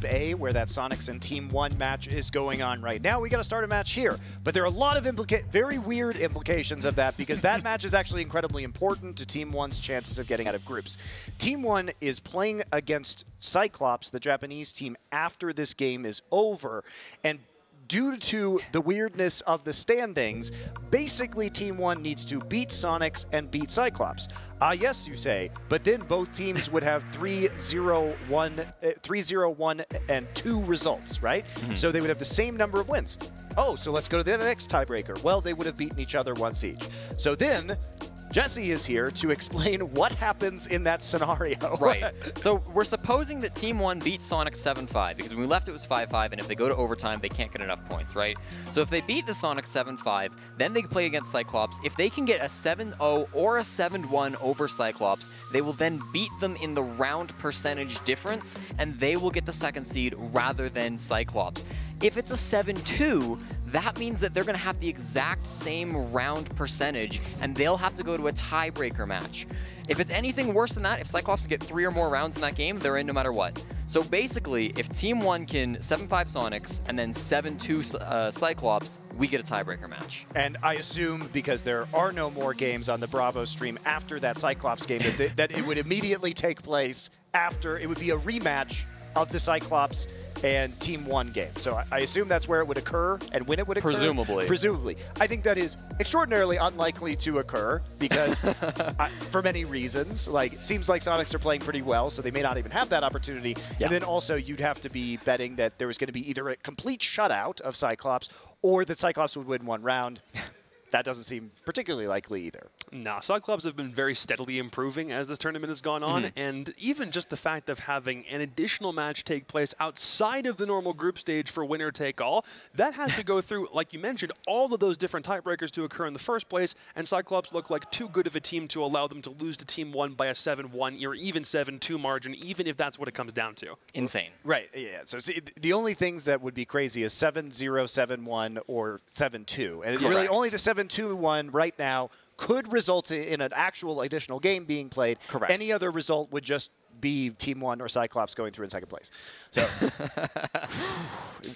Group A, where that Sonics and Team 1 match is going on right now. We got to start a match here. But there are a lot of very weird implications of that, because that match is actually incredibly important to Team 1's chances of getting out of groups. Team 1 is playing against Cyclops, the Japanese team, after this game is over. And due to the weirdness of the standings, basically Team 1 needs to beat Sonics and beat Cyclops. Yes, you say, but then both teams would have 3-0-1 and 2 results, right? So they would have the same number of wins. Oh, so let's go to the next tiebreaker. Well, they would have beaten each other once each. So then Jesse is here to explain what happens in that scenario. Right. So we're supposing that Team 1 beat Sonic 7-5, because when we left it was 5-5, and if they go to overtime, they can't get enough points, right? So if they beat the Sonic 7-5, then they play against Cyclops. If they can get a 7-0 or a 7-1 over Cyclops, they will then beat them in the round percentage difference, and they will get the second seed rather than Cyclops. If it's a 7-2, that means that they're going to have the exact same round percentage, and they'll have to go to a tiebreaker match. If it's anything worse than that, if Cyclops get 3 or more rounds in that game, they're in no matter what. So basically, if Team 1 can 7-5 Sonics and then 7-2 Cyclops, we get a tiebreaker match. And I assume, because there are no more games on the Bravo stream after that Cyclops game, that it would immediately take place after. It would be a rematch of the Cyclops and Team 1 game. So I assume that's where it would occur and when it would occur. Presumably. Presumably. I think that is extraordinarily unlikely to occur because for many reasons. Like, it seems like Sonics are playing pretty well, so they may not even have that opportunity. Yeah. And then also you'd have to be betting that there was going to be either a complete shutout of Cyclops or that Cyclops would win one round. That doesn't seem particularly likely either. No, Cyclops have been very steadily improving as this tournament has gone on, and even just the fact of having an additional match take place outside of the normal group stage for winner-take-all, that has to go through, like you mentioned, all of those different tiebreakers to occur in the first place, and Cyclops look like too good of a team to allow them to lose to Team 1 by a 7-1 or even 7-2 margin, even if that's what it comes down to. Insane. Right, yeah. So see, the only things that would be crazy is 7-0, 7-1, or 7-2. And really only the 7-2-1 right now could result in an actual additional game being played. Correct. Any other result would just be Team 1 or Cyclops going through in second place. So,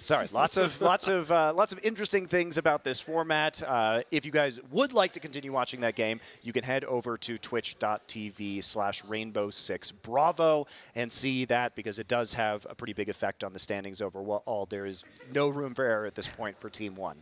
sorry, lots of interesting things about this format. If you guys would like to continue watching that game, you can head over to twitch.tv/Rainbow6Bravo and see that, because it does have a pretty big effect on the standings overall. There is no room for error at this point for Team 1.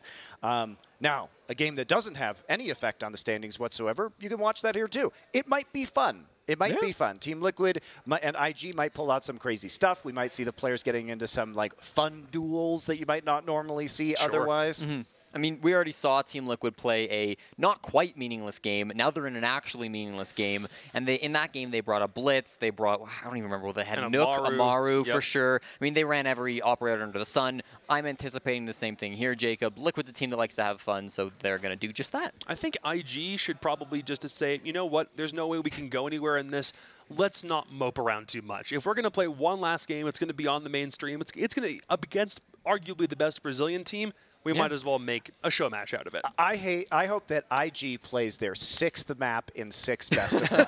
Now, a game that doesn't have any effect on the standings whatsoever, you can watch that here too. It might be fun. It might be fun. Team Liquid and IG might pull out some crazy stuff. We might see the players getting into some like fun duels that you might not normally see otherwise. I mean, we already saw Team Liquid play a not quite meaningless game. Now they're in an actually meaningless game. And in that game, they brought a Blitz. They brought, I don't even remember what they had. Nook, Amaru for sure. I mean, they ran every operator under the sun. I'm anticipating the same thing here, Jacob. Liquid's a team that likes to have fun, so they're going to do just that. I think IG should probably just say, you know what, there's no way we can go anywhere in this. Let's not mope around too much. If we're going to play one last game, it's going to be on the mainstream. It's going to be up against arguably the best Brazilian team. We might as well make a show match out of it. I hope that IG plays their 6th map in 6 best of 1.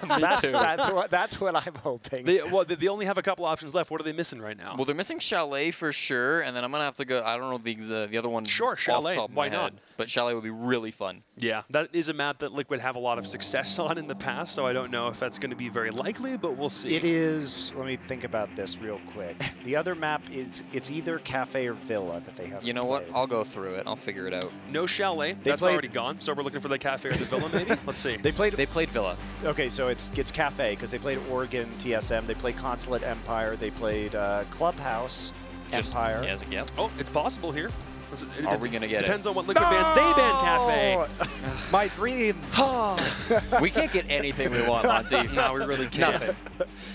That's what I'm hoping. They only have a couple options left. What are they missing right now? Well, they're missing Chalet for sure, and then I'm going to have to go, I don't know the other one. Sure, Chalet. Why not? But Chalet would be really fun. Yeah, that is a map that Liquid have a lot of success on in the past, so I don't know if that's going to be very likely, but we'll see. It is. Let me think about this real quick. The other map, it's either Cafe or Villa that they have. You know what? I'll go through it. I'll figure it out. No Chalet. That's already gone, so we're looking for the Cafe or the Villa maybe? Let's see. They played Villa. Okay, so it's Cafe, because they played Oregon TSM. They played Consulate Empire. They played Clubhouse Empire. Yeah. Oh, it's possible here. Are we going to get Depends on what Liquid bans. They ban Cafe. My dreams. We can't get anything we want, Monty. No, we really can't. Nothing.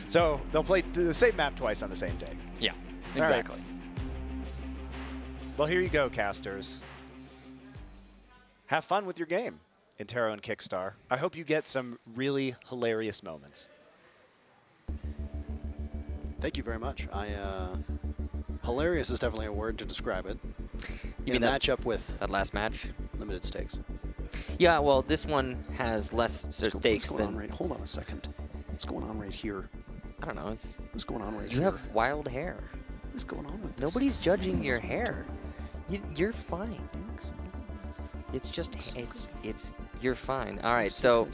So they'll play the same map twice on the same day. Yeah, exactly. Right. Well, here you go, casters. Have fun with your game, Intero and Kickstar. I hope you get some really hilarious moments. Thank you very much. Hilarious is definitely a word to describe it. You mean match up with that last match? Limited stakes. Yeah, well, this one has less stakes than. Hold on a second. What's going on right here? I don't know. What's going on right here? You have wild hair. What is going on with this? Nobody's judging your hair. You're fine. It's just, you're fine. All right, so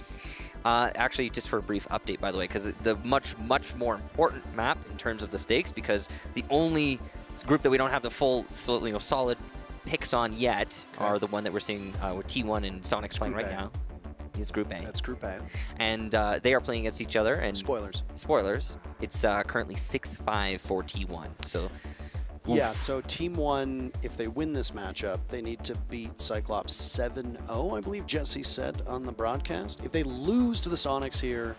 actually, just for a brief update, by the way, because the much more important map in terms of the stakes, because the only group that we don't have the full, solid picks on yet are the one that we're seeing with T1 and Sonic's playing right now. It's Group A. That's Group A. And they are playing against each other. And Spoilers. Spoilers. It's currently 6-5 for T1. So. Yeah, so Team 1, if they win this matchup, they need to beat Cyclops 7-0, I believe Jesse said on the broadcast. If they lose to the Sonics here,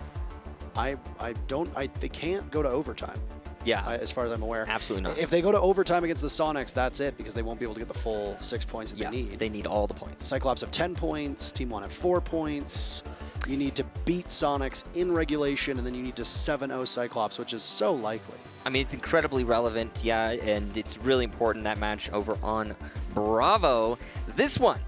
they can't go to overtime. Yeah. As far as I'm aware. Absolutely not. If they go to overtime against the Sonics, that's it, because they won't be able to get the full 6 points that they need. They need all the points. Cyclops have 10 points, Team 1 have 4 points. You need to beat Sonics in regulation, and then you need to 7-0 Cyclops, which is so likely. I mean, it's incredibly relevant, yeah, and it's really important, that match over on Bravo. This one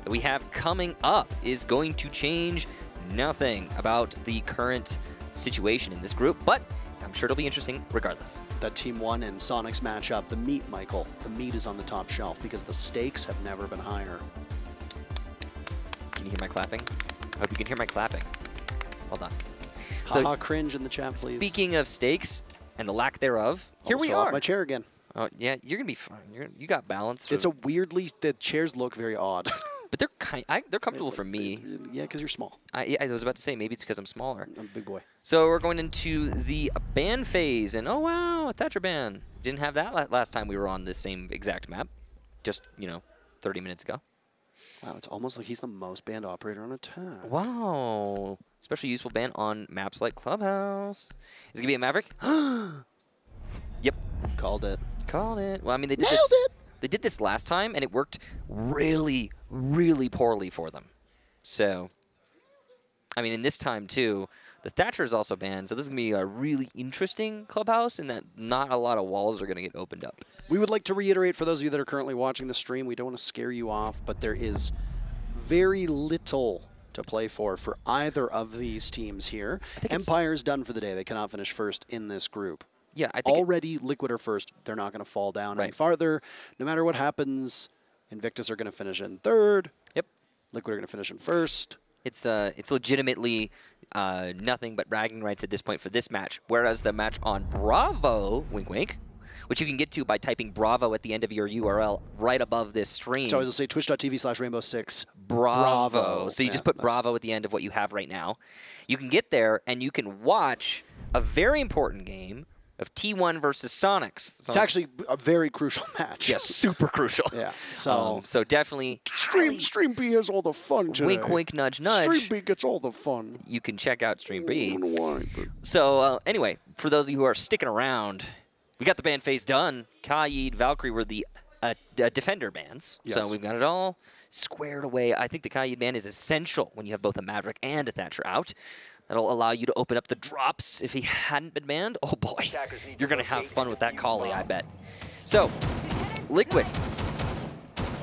that we have coming up is going to change nothing about the current situation in this group, but I'm sure it'll be interesting regardless. That Team 1 and Sonics matchup, the meat, Michael, the meat is on the top shelf because the stakes have never been higher. Can you hear my clapping? I hope you can hear my clapping. Hold on. So, cringe in the chat, please. Speaking of stakes and the lack thereof, here we are. Off my chair again. Oh yeah, you're gonna be fine. You got balance. It's a weirdly, the chairs look very odd. But they're comfortable for me. Yeah, because you're small. I was about to say maybe it's because I'm smaller. I'm a big boy. So we're going into the ban phase, and oh wow, a Thatcher ban. Didn't have that last time we were on this same exact map, just 30 minutes ago. Wow, it's almost like he's the most banned operator on attack. Wow, especially useful ban on maps like Clubhouse. Is it gonna be a Maverick? Yep. Called it. Called it. Well, I mean, they did Nailed this. it! They did this last time, and it worked really, really poorly for them. So, I mean, in this time, too, the Thatcher is also banned. So this is going to be a really interesting Clubhouse in that not a lot of walls are going to get opened up. We would like to reiterate for those of you that are currently watching the stream, we don't want to scare you off, but there is very little to play for either of these teams here. Empire's done for the day. They cannot finish first in this group. Yeah, I think already Liquid are first. They're not going to fall down any farther. No matter what happens, Invictus are going to finish in third. Yep. Liquid are going to finish in first. It's legitimately nothing but bragging rights at this point for this match. Whereas the match on Bravo, wink wink, which you can get to by typing Bravo at the end of your URL right above this stream. So it'll say twitch.tv/rainbow6 Bravo. So you just put Bravo at the end of what you have right now. You can get there and you can watch a very important game of T1 versus Sonics. It's actually a very crucial match. Yes, super crucial. Yeah. So definitely Stream B has all the fun today. Wink, wink, nudge, nudge. Stream B gets all the fun. You can check out Stream B. I don't know why, but... So anyway, for those of you who are sticking around, we got the ban phase done. Kaid, Valkyrie were the defender bans. Yes. So we've got it all squared away. I think the Kaid ban is essential when you have both a Maverick and a Thatcher out. That'll allow you to open up the drops if he hadn't been banned. Oh boy, you're going to have fun with that Collie, I bet. So, Liquid.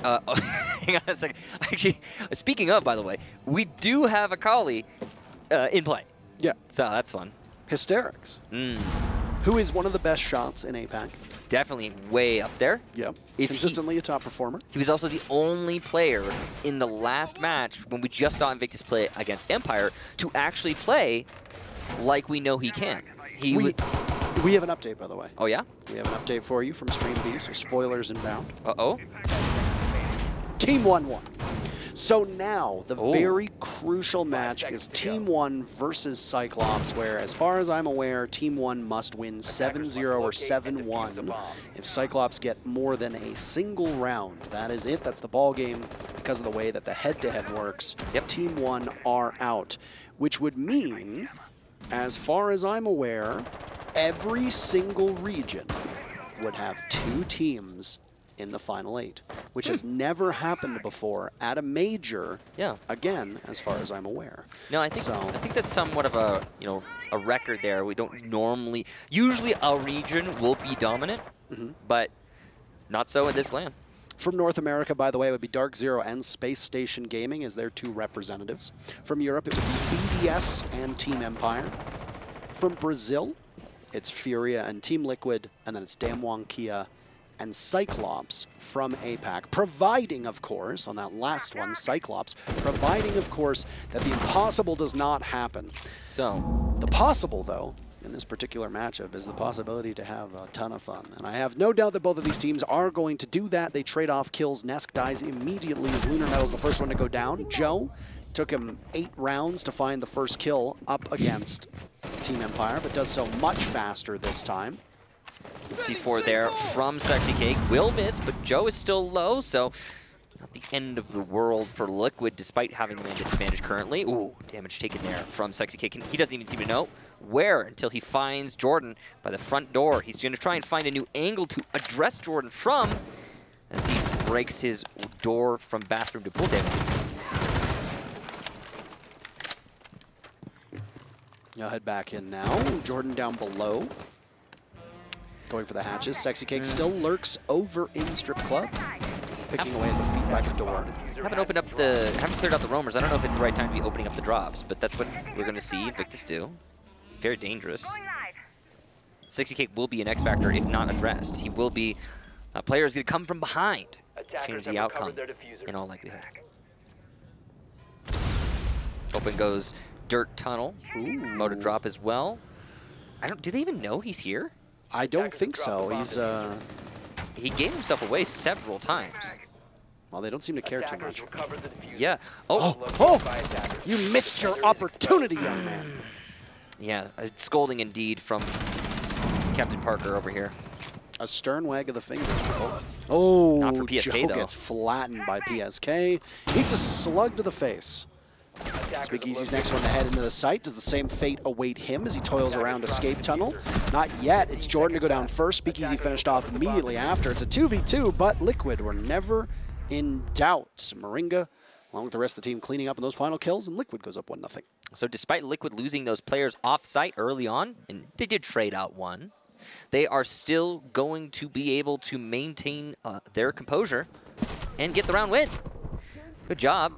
Hang on a second. Actually, speaking of, by the way, we do have a Collie in play. Yeah. So that's fun. Hysterics. Who is one of the best shots in APAC. Definitely way up there. Yeah. Consistently a top performer. He was also the only player in the last match when we just saw Invictus play against Empire to actually play like we know he can. We have an update, by the way. Oh, yeah? We have an update for you from Stream B, so spoilers inbound. Uh-oh. Team 1 won. So now, the very crucial match is Team 1 versus Cyclops, where, as far as I'm aware, Team 1 must win 7-0 or 7-1. If Cyclops get more than a single round, that is it. That's the ball game because of the way that the head-to-head works. Yep. Team 1 are out, which would mean, as far as I'm aware, every single region would have 2 teams in the Final 8, which has never happened before at a major. Yeah. Again, as far as I'm aware. No, I think that's somewhat of a a record there. We don't normally. Usually, a region will be dominant, but not so in this land. From North America, by the way, it would be Dark Zero and Space Station Gaming as their 2 representatives. From Europe, it would be BDS and Team Empire. From Brazil, it's Furia and Team Liquid, and then it's Damwon Kia and Cyclops from APAC, providing, of course, on that last one, Cyclops, providing, of course, that the impossible does not happen. So The possible, though, in this particular matchup is the possibility to have a ton of fun. And I have no doubt that both of these teams are going to do that. They trade off kills. Nesk dies immediately as Lunar Metal's the first one to go down. Joe took him 8 rounds to find the first kill up against Team Empire, but does so much faster this time. C4 there from Sexy Cake. Will miss, but Joe is still low, so not the end of the world for Liquid, despite having the man disadvantage currently. Ooh, damage taken there from Sexy Cake. He doesn't even seem to know where until he finds Jordan by the front door. He's going to try and find a new angle to address Jordan from as he breaks his door from bathroom to pool table. I'll head back in now. Jordan down below. Going for the hatches. Sexy Cake still lurks over in Strip Club, picking away at the feet by the door. Haven't cleared out the roamers. I don't know if it's the right time to be opening up the drops, but that's what we're going to see Invictus do. Very dangerous. Sexy Cake will be an X factor if not addressed. He will be a player is going to come from behind, change the outcome in all likelihood. Open goes Dirt Tunnel. Ooh, motor drop as well. Do they even know he's here? I don't think so. He gave himself away several times. Well, they don't seem to care too much. Yeah. Oh, you missed your opportunity, young man. Yeah, scolding indeed from Captain Parker over here. A stern wag of the finger. Oh, not for PSK, Joe though. Gets flattened by PSK. Eats a slug to the face. Speakeasy's next one to head into the site. Does the same fate await him as he toils around Escape Tunnel? Not yet. It's Jordan to go down first. Speakeasy finished off immediately after. It's a 2v2, but Liquid were never in doubt. Moringa, along with the rest of the team, cleaning up on those final kills, and Liquid goes up 1-0. So despite Liquid losing those players off-site early on, and they did trade out one, they are still going to be able to maintain their composure and get the round win. Good job.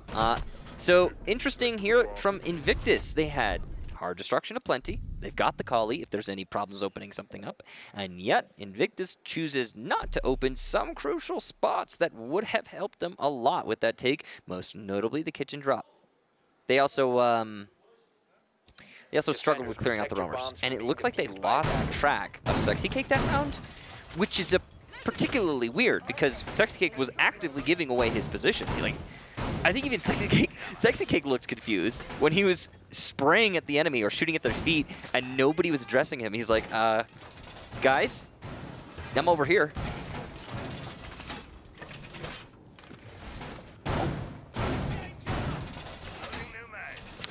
So interesting here from Invictus. They had hard destruction aplenty. They've got the Kali if there's any problems opening something up. And yet Invictus chooses not to open some crucial spots that would have helped them a lot with that take, most notably the kitchen drop. They also struggled with clearing out the roamers. And it looked like they lost track of Sexy Cake that round, which is particularly weird because Sexy Cake was actively giving away his position. I think even Sexy Cake looked confused when he was spraying at the enemy or shooting at their feet and nobody was addressing him. He's like, guys, I'm over here.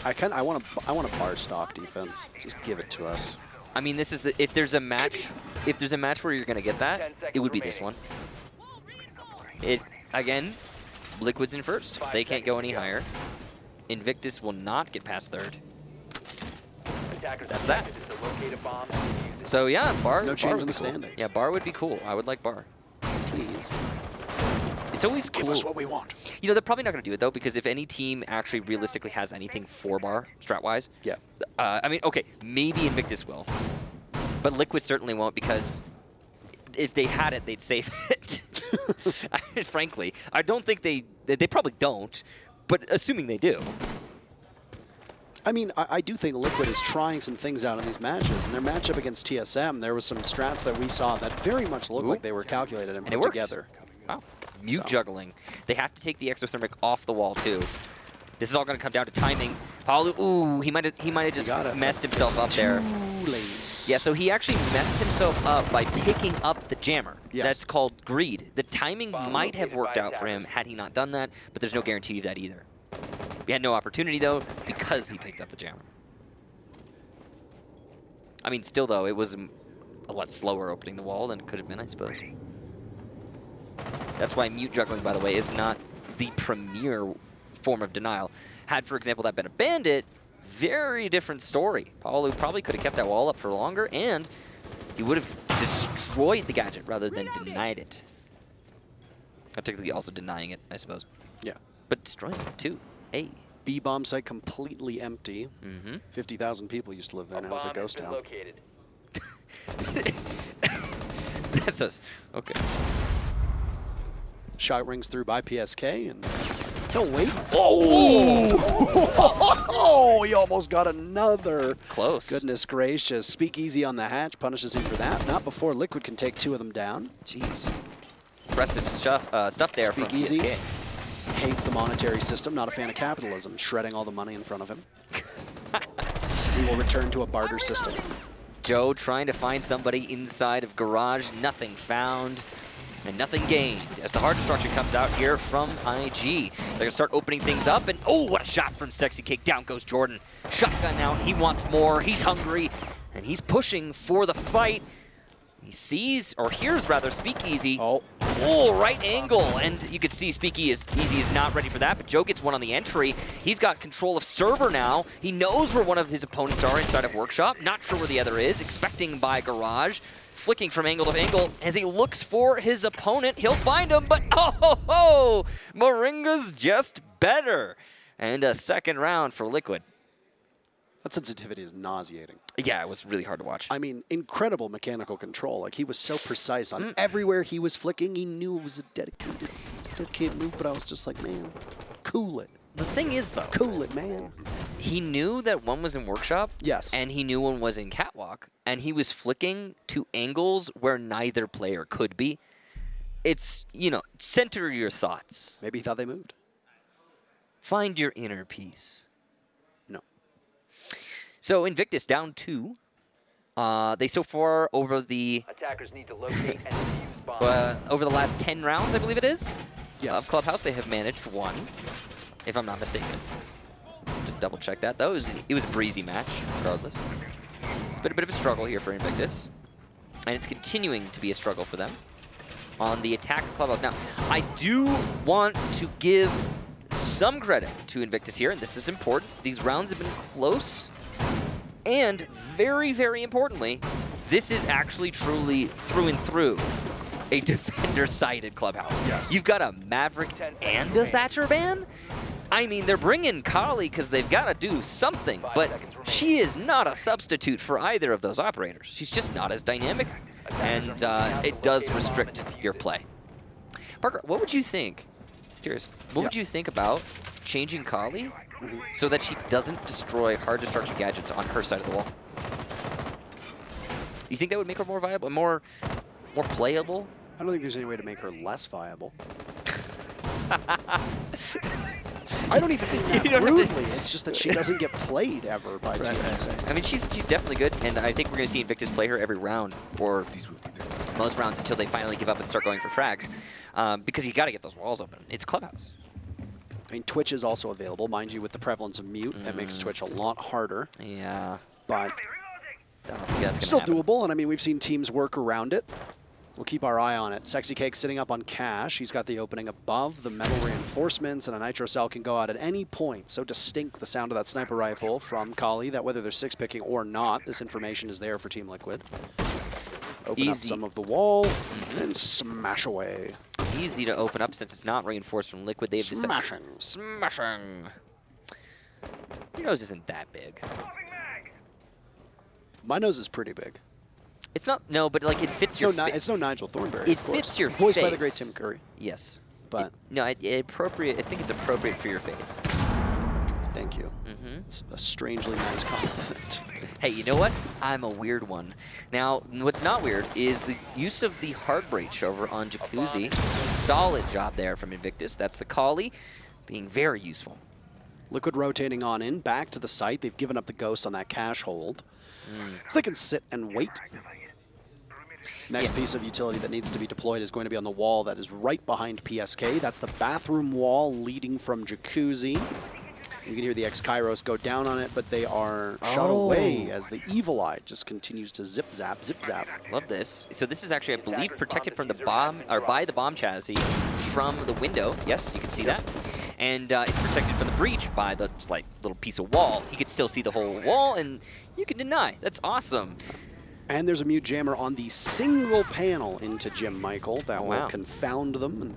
I want a bar stock defense. Just give it to us. I mean, this is if there's a match where you're gonna get that, it would be this one. Again, Liquid's in first. They can't go any higher. Invictus will not get past third. That's that. So yeah, bar. No change in the standings. Yeah, bar would be cool. I would like bar. Please. It's always cool. Give us what we want. You know, they're probably not going to do it, though, because if any team actually realistically has anything 4-bar, strat-wise, yeah. I mean, okay, maybe Invictus will. But Liquid certainly won't, because if they had it, they'd save it. Frankly. I don't think they probably don't, but assuming they do. I mean, I do think Liquid is trying some things out in these matches. In their matchup against TSM, there was some strats that we saw that very much looked like they were calculated and put together. Wow. Mute juggling. They have to take the exothermic off the wall, too. This is all going to come down to timing. Paulo, ooh, he might have just messed himself up there. Yeah, so he actually messed himself up by picking up the jammer. Yes. That's called greed. The timing might have worked out for him had he not done that, but there's no guarantee of that either. He had no opportunity, though, because he picked up the jammer. I mean, still, though, it was a lot slower opening the wall than it could have been, I suppose. That's why mute juggling, by the way, is not the premier form of denial. Had, for example, that been a bandit, very different story. Paulo probably could have kept that wall up for longer, and he would have destroyed the gadget rather than denied it. Particularly also denying it, I suppose. Yeah. But destroying it, too. Hey. B-bomb site completely empty. 50,000 people used to live there. Now it's a ghost town. That's us. Okay. Shot rings through by PSK, and he'll wait. Oh! He almost got another. Close. Goodness gracious. Speakeasy on the hatch punishes him for that. Not before Liquid can take 2 of them down. Jeez. Impressive stuff there from Speakeasy PSK. hates the monetary system, not a fan of capitalism, shredding all the money in front of him. We will return to a barter system. Joe trying to find somebody inside of Garage. Nothing found and nothing gained as the hard destruction comes out here from IG. They're going to start opening things up, and oh, what a shot from Sexy Cake. Down goes Jordan. Shotgun out. He wants more. He's hungry, and he's pushing for the fight. He sees, or hears rather, Speakeasy. Oh, Right angle, and you can see Speakeasy is not ready for that, but Joe gets one on the entry. He's got control of server now. He knows where one of his opponents are inside of Workshop, not sure where the other is, expecting by Garage. Flicking from angle to angle as he looks for his opponent. He'll find him, but oh, Moringa's just better. And a second round for Liquid. that sensitivity is nauseating. Yeah, it was really hard to watch. I mean, incredible mechanical control. Like, he was so precise on everywhere he was flicking. He knew it was a dedicated move, but I was just like, man, cool it. The thing is, though, Cool it, man. he knew that one was in Workshop. Yes. And he knew one was in Catwalk. And he was flicking to angles where neither player could be. It's, you know, center your thoughts. Maybe he thought they moved. Find your inner peace. No. So Invictus down 2. They so far over the Attackers need to locate and defuse bombs. over the last 10 rounds, I believe it is, Yes. of Clubhouse, they have managed 1, if I'm not mistaken. To double check that, though, it was a breezy match, regardless. It's been a bit of a struggle here for Invictus, and it's continuing to be a struggle for them on the attack of Clubhouse. Now, I do want to give some credit to Invictus here, and this is important. These rounds have been close, and very, very importantly, this is actually truly through and through a defender-sided Clubhouse. Yes. You've got a Maverick and a Thatcher ban? I mean, they're bringing Kali because they've got to do something, but she is not a substitute for either of those operators. She's just not as dynamic, and it does restrict your play. Parker, what would you think? Curious. What would you think about changing Kali so that she doesn't destroy hard destruction gadgets on her side of the wall? You think that would make her more viable, more playable? I don't think there's any way to make her less viable. I don't even think that rudely. It's just that she doesn't get played ever by TSA. I mean, she's definitely good, and I think we're going to see Invictus play her every round, or most rounds until they finally give up and start going for frags, because you got to get those walls open. It's Clubhouse. I mean, Twitch is also available, mind you, with the prevalence of mute. That makes Twitch a lot harder. Yeah. But I don't think that's still gonna happen. doable, and I mean, we've seen teams work around it. We'll keep our eye on it. Sexy Cake sitting up on Cash. He's got the opening above, the metal reinforcements, and a Nitro Cell can go out at any point. So distinct, the sound of that sniper rifle from Kali, that whether they're 6-picking or not, this information is there for Team Liquid. Open up some of the wall and smash away. Easy to open up since it's not reinforced from Liquid. They've Smashing. Smashing. Your nose isn't that big. My nose is pretty big. It's not, no, but like it fits your face. It's no Nigel Thornberry. It of course. fits your Voiced by the face. great Tim Curry. Yes. But I think it's appropriate for your face. thank you. It's a strangely nice compliment. Hey, you know what? I'm a weird one. Now, what's not weird is the use of the hard breach over on Jacuzzi. Solid job there from Invictus. That's the Kali being very useful. Liquid rotating on in, back to the site. They've given up the ghost on that cash hold. So they can sit and wait. Next piece of utility that needs to be deployed is going to be on the wall that is right behind PSK. That's the bathroom wall leading from Jacuzzi. You can hear the X-Kairos go down on it, but they are shot away as the Evil Eye just continues to zip-zap, zip-zap. Love this. So this is actually, I believe, protected from the bomb, or by the bomb chassis from the window. Yes, you can see that. And it's protected from the breach by the slight little piece of wall. You can still see the whole wall, and you can deny. That's awesome. And there's a mute jammer on the single panel into Jim Michael that will confound them, and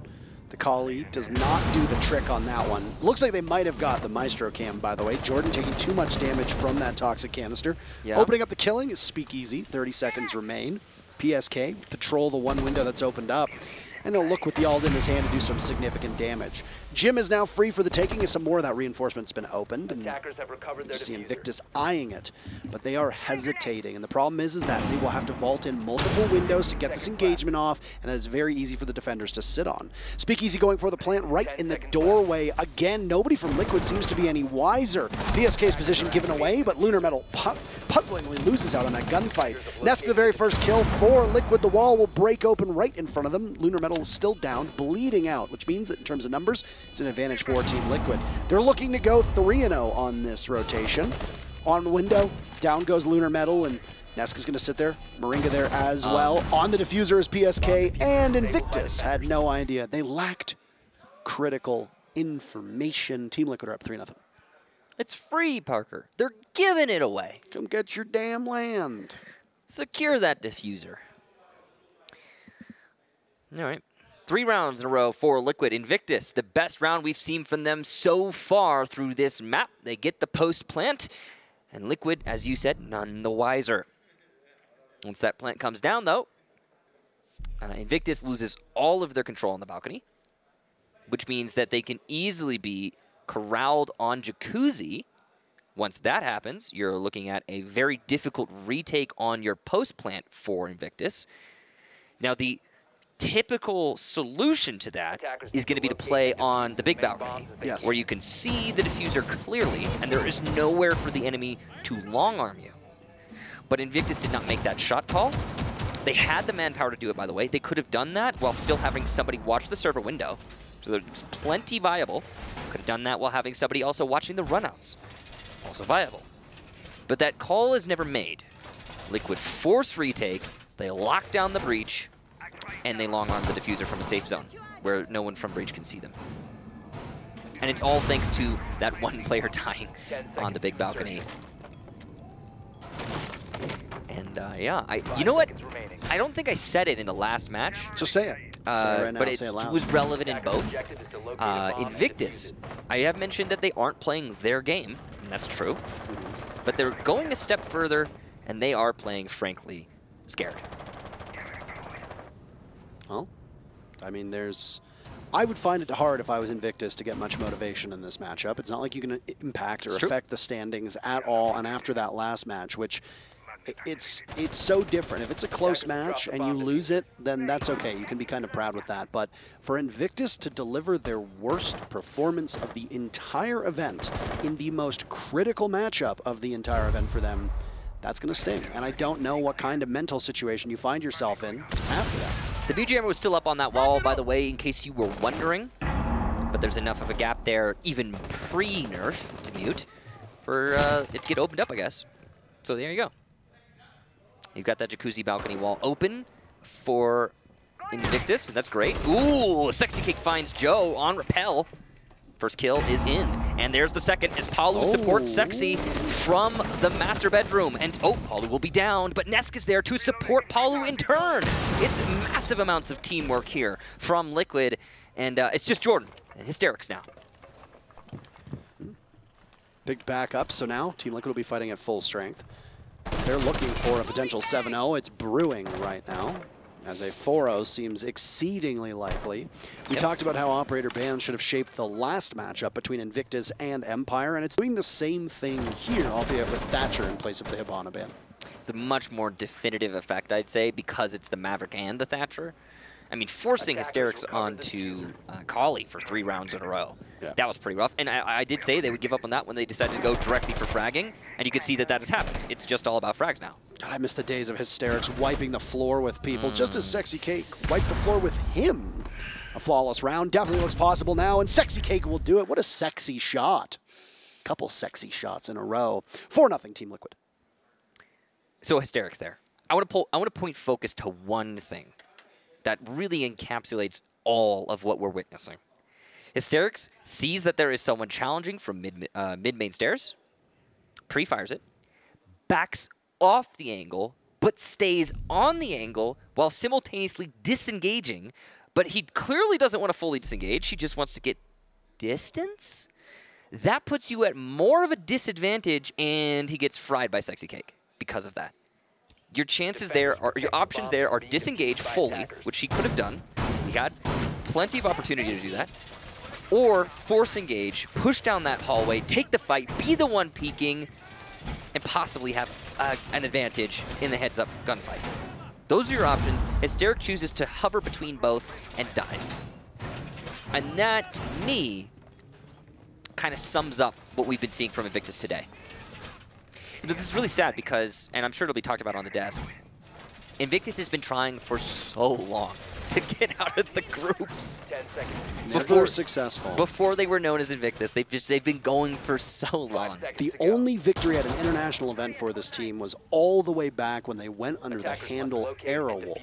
The Kali does not do the trick on that one. Looks like they might have got the Maestro cam, by the way. Jordan taking too much damage from that toxic canister. Yeah. Opening up the killing is Speakeasy. 30 seconds remain. PSK, patrol the one window that's opened up. And he'll look with the ult in his hand to do some significant damage. Jim is now free for the taking as some more of that reinforcement's been opened. And Attackers have recovered you their see diffuser. Invictus eyeing it, but they are hesitating. And the problem is that they will have to vault in multiple windows to get this engagement off, and that is very easy for the defenders to sit on. Speakeasy going for the plant right in the doorway. Again, nobody from Liquid seems to be any wiser. PSK's position given away, but Lunar Metal puzzlingly loses out on that gunfight. Nesk the very first kill for Liquid. The wall will break open right in front of them. Lunar Metal still down, bleeding out, which means that in terms of numbers, it's an advantage for Team Liquid. They're looking to go 3-0 on this rotation. On the window, down goes Lunar Metal, and Nesk is going to sit there. Moringa there as well. On the diffuser is PSK, and Invictus had no idea. They lacked critical information. Team Liquid are up 3-0. It's free, Parker. They're giving it away. Come get your damn land. Secure that diffuser. All right. 3 rounds in a row for Liquid. Invictus, the best round we've seen from them so far through this map. They get the post plant, and Liquid, as you said, none the wiser. Once that plant comes down, though, Invictus loses all of their control on the balcony, which means that they can easily be corralled on Jacuzzi. Once that happens, you're looking at a very difficult retake on your post plant for Invictus. Now, the typical solution to that is going to be to play on the big balcony, Yes. where you can see the diffuser clearly, and there is nowhere for the enemy to long-arm you. But Invictus did not make that shot call. They had the manpower to do it, by the way. They could have done that while still having somebody watch the server window. So there's plenty viable. Could have done that while having somebody also watching the runouts. Also viable. But that call is never made. Liquid force retake, they lock down the breach, and they long-arm the diffuser from a safe zone where no one from breach can see them. And it's all thanks to that one player dying on the big balcony. And yeah, you know what? I don't think I said it in the last match. So say it. Say it right now. But Say it loud. it was relevant in both. Invictus, I have mentioned that they aren't playing their game, and that's true. But they're going a step further, and they are playing, frankly, scary. Well, I mean, I would find it hard if I was Invictus to get much motivation in this matchup. It's not like you can impact or affect the standings at all. And after that last match, which it's so different. If it's a close match and you lose it, then that's okay. You can be kind of proud with that. But for Invictus to deliver their worst performance of the entire event in the most critical matchup of the entire event for them, that's going to sting. And I don't know what kind of mental situation you find yourself in after that. The BGM was still up on that wall, by the way, in case you were wondering. But there's enough of a gap there, even pre-nerf, to mute, for it to get opened up, I guess. So there you go. You've got that Jacuzzi balcony wall open for Invictus, and that's great. Ooh, Sexy Cake finds Joe on rappel. First kill is in. And there's the second as Palu supports Sexy from the master bedroom. And Palu will be downed, but Nesk is there to support Palu in turn. It's massive amounts of teamwork here from Liquid. And it's just Jordan and Hysterics now. Big back up, so now Team Liquid will be fighting at full strength. They're looking for a potential 7-0. It's brewing right now, as a 4-0 seems exceedingly likely. We talked about how operator bans should have shaped the last matchup between Invictus and Empire, and it's doing the same thing here, albeit with Thatcher in place of the Hibana ban. It's a much more definitive effect, I'd say, because it's the Maverick and the Thatcher. I mean, forcing Hysterics onto Kali for 3 rounds in a row. Yeah. That was pretty rough. And I did say they would give up on that when they decided to go directly for fragging. And you could see that that has happened. It's just all about frags now. God, I miss the days of Hysterics wiping the floor with people, just as Sexy Cake wiped the floor with him. A flawless round definitely looks possible now, and Sexy Cake will do it. What a sexy shot. Couple sexy shots in a row. 4-0 Team Liquid. So Hysterics there. I want to point focus to one thing that really encapsulates all of what we're witnessing. Hysterics sees that there is someone challenging from mid-main stairs, pre-fires it, backs off the angle, but stays on the angle while simultaneously disengaging, but he clearly doesn't want to fully disengage. He just wants to get distance. That puts you at more of a disadvantage, and he gets fried by Sexy Cake because of that. Your chances there are, your options there are disengage fully, which he could have done. He had plenty of opportunity to do that. Or force engage, push down that hallway, take the fight, be the one peeking, and possibly have an advantage in the heads-up gunfight. Those are your options. Hysteric chooses to hover between both and dies. And that, to me, kind of sums up what we've been seeing from Invictus today. You know, this is really sad because, and I'm sure it'll be talked about on the desk, Invictus has been trying for so long to get out of the groups. 10 seconds. Never successful. Before they were known as Invictus, they've been going for so long. The only victory at an international event for this team was all the way back when they went under the handle Aerowolf.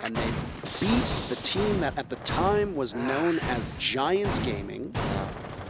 And they beat the team that at the time was known as Giants Gaming,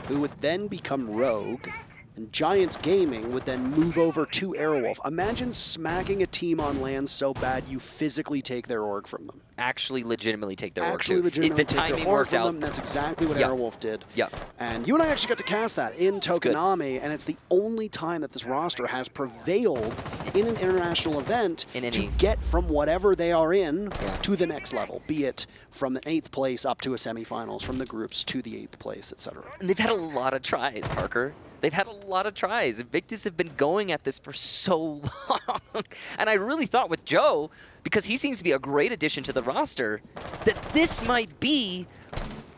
who would then become Rogue. And Giants Gaming would then move over to Aerowolf. Imagine smacking a team on land so bad you physically take their org from them. Actually legitimately take their org, Actually too. legitimately The take timing their org worked from out. them. That's exactly what Yep. Aerowolf did. Yep. And you and I actually got to cast that in Tokonami, and it's the only time that this roster has prevailed in an international event to get from whatever they are in to the next level, be it from the 8th place up to a semifinals, from the groups to the 8th place, etc. And they've had a lot of tries, Parker. They've had a lot of tries. Invictus have been going at this for so long. And I really thought with Joe, because he seems to be a great addition to the roster, that this might be